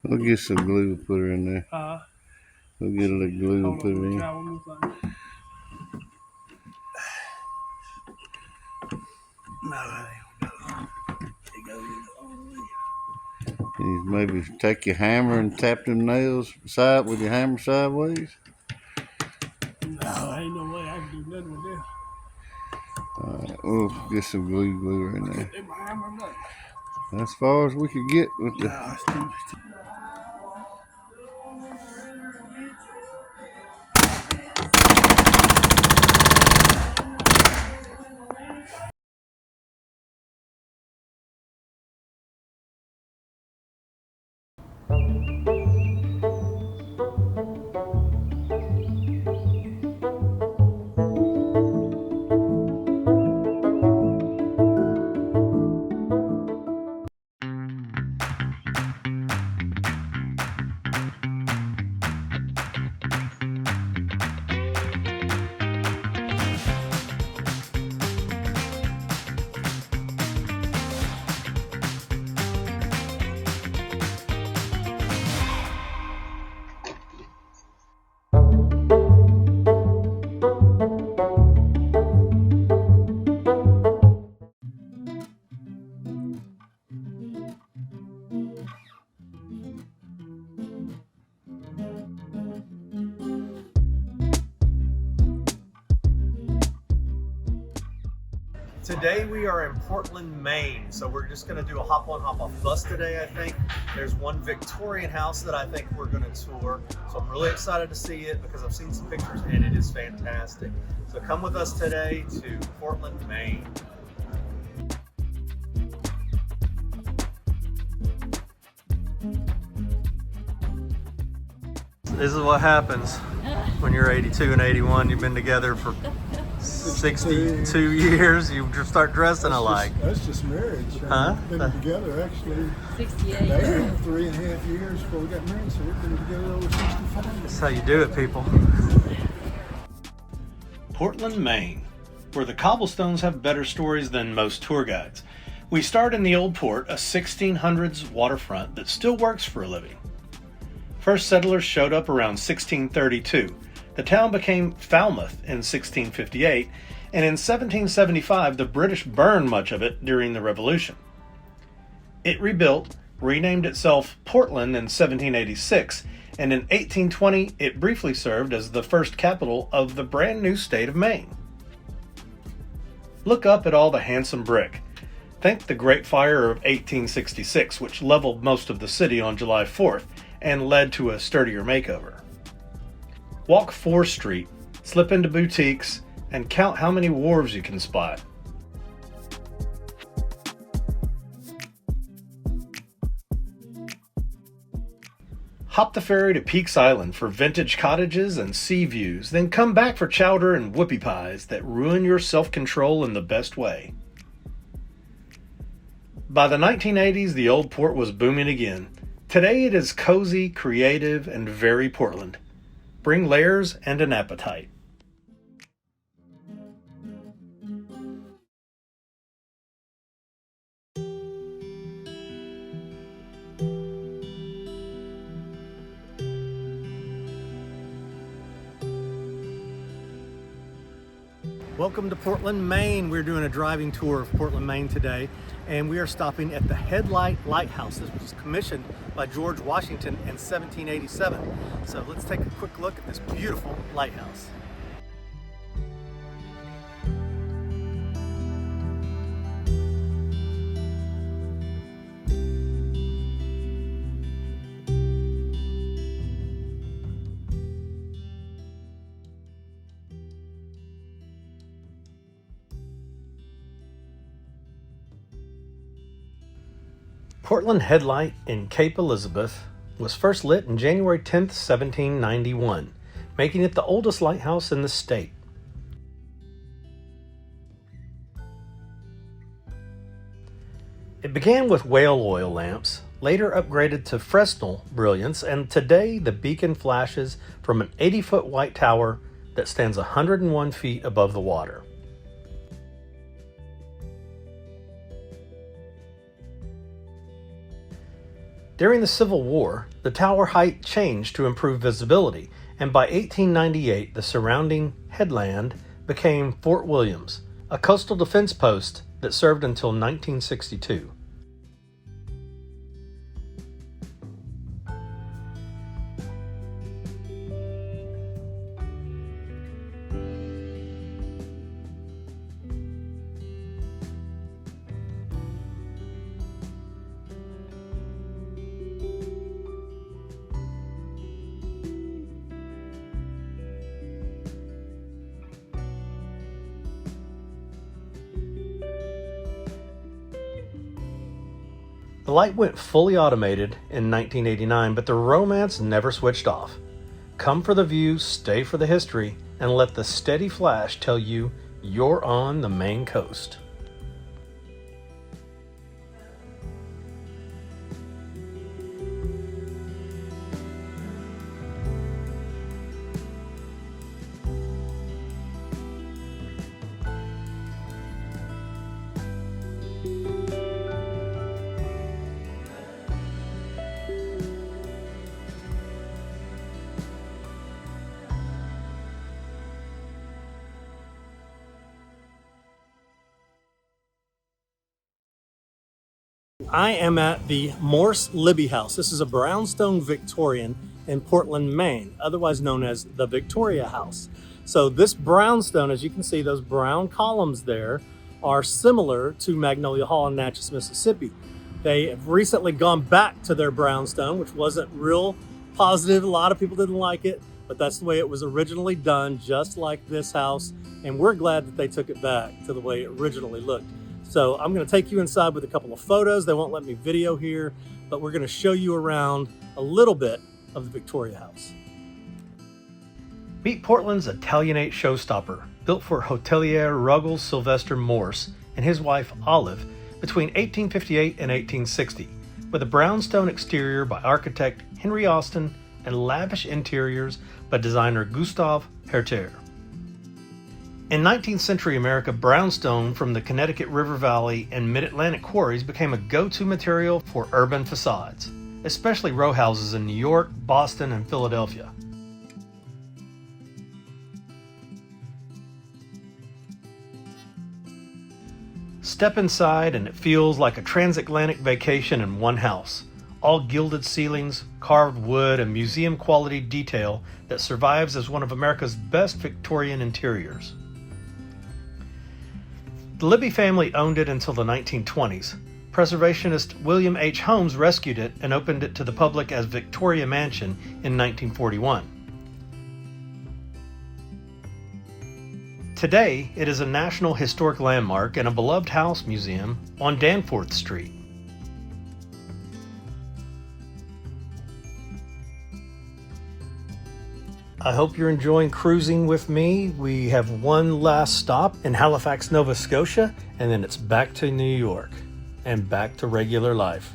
We'll get some glue and put her in there. We'll get a little glue and put her in. You maybe take your hammer and tap them nails side with your hammer sideways. No, ain't no way I can do nothing with this. We'll get some glue in there. As far as we could get with the. Today we are in Portland, Maine, so we're just going to do a hop on hop off bus today. I think there's one Victorian house that I think we're going to tour, so I'm really excited to see it because I've seen some pictures and it is fantastic. So come with us today to Portland, Maine. This is what happens when you're 82 and 81. You've been together for 62 years. You just start dressing alike. That's just marriage. Huh? We've been together actually 68. 3.5 years before we got married, so we've been together over 65. That's how you do it, people. Portland, Maine, where the cobblestones have better stories than most tour guides. We start in the Old Port, a 1600s waterfront that still works for a living. First settlers showed up around 1632. The town became Falmouth in 1658, and in 1775 the British burned much of it during the Revolution. It rebuilt, renamed itself Portland in 1786, and in 1820 it briefly served as the first capital of the brand new state of Maine. Look up at all the handsome brick. Think the Great Fire of 1866, which leveled most of the city on July 4th and led to a sturdier makeover. Walk 4th Street, slip into boutiques, and count how many wharves you can spot. Hop the ferry to Peaks Island for vintage cottages and sea views, then come back for chowder and whoopie pies that ruin your self-control in the best way. By the 1980s, the Old Port was booming again. Today it is cozy, creative, and very Portland. Bring layers and an appetite. Welcome to Portland, Maine. We're doing a driving tour of Portland, Maine today, and we are stopping at the Headlight Lighthouse. This was commissioned by George Washington in 1787. So let's take a quick look at this beautiful lighthouse. Portland Headlight in Cape Elizabeth was first lit on January 10th, 1791, making it the oldest lighthouse in the state. It began with whale oil lamps, later upgraded to Fresnel brilliance, and today the beacon flashes from an 80-foot white tower that stands 101 feet above the water. During the Civil War, the tower height changed to improve visibility, and by 1898 the surrounding headland became Fort Williams, a coastal defense post that served until 1962. The light went fully automated in 1989, but the romance never switched off. Come for the view, stay for the history, and let the steady flash tell you you're on the Maine coast. I am at the Morse Libby House. This is a brownstone Victorian in Portland, Maine, otherwise known as the Victoria House. So this brownstone, as you can see, those brown columns there are similar to Magnolia Hall in Natchez, Mississippi. They have recently gone back to their brownstone, which wasn't real positive. A lot of people didn't like it, but that's the way it was originally done, just like this house. And we're glad that they took it back to the way it originally looked. So I'm going to take you inside with a couple of photos. They won't let me video here, but we're going to show you around a little bit of the Victoria House. Meet Portland's Italianate showstopper, built for hotelier Ruggles Sylvester Morse and his wife Olive between 1858 and 1860, with a brownstone exterior by architect Henry Austin and lavish interiors by designer Gustave Herter. In 19th century America, brownstone from the Connecticut River Valley and Mid-Atlantic quarries became a go-to material for urban facades, especially row houses in New York, Boston, and Philadelphia. Step inside and it feels like a transatlantic vacation in one house. All gilded ceilings, carved wood, and museum-quality detail that survives as one of America's best Victorian interiors. The Libby family owned it until the 1920s. Preservationist William H. Holmes rescued it and opened it to the public as Victoria Mansion in 1941. Today, it is a National Historic Landmark and a beloved house museum on Danforth Street. I hope you're enjoying cruising with me. We have one last stop in Halifax, Nova Scotia, and then it's back to New York and back to regular life.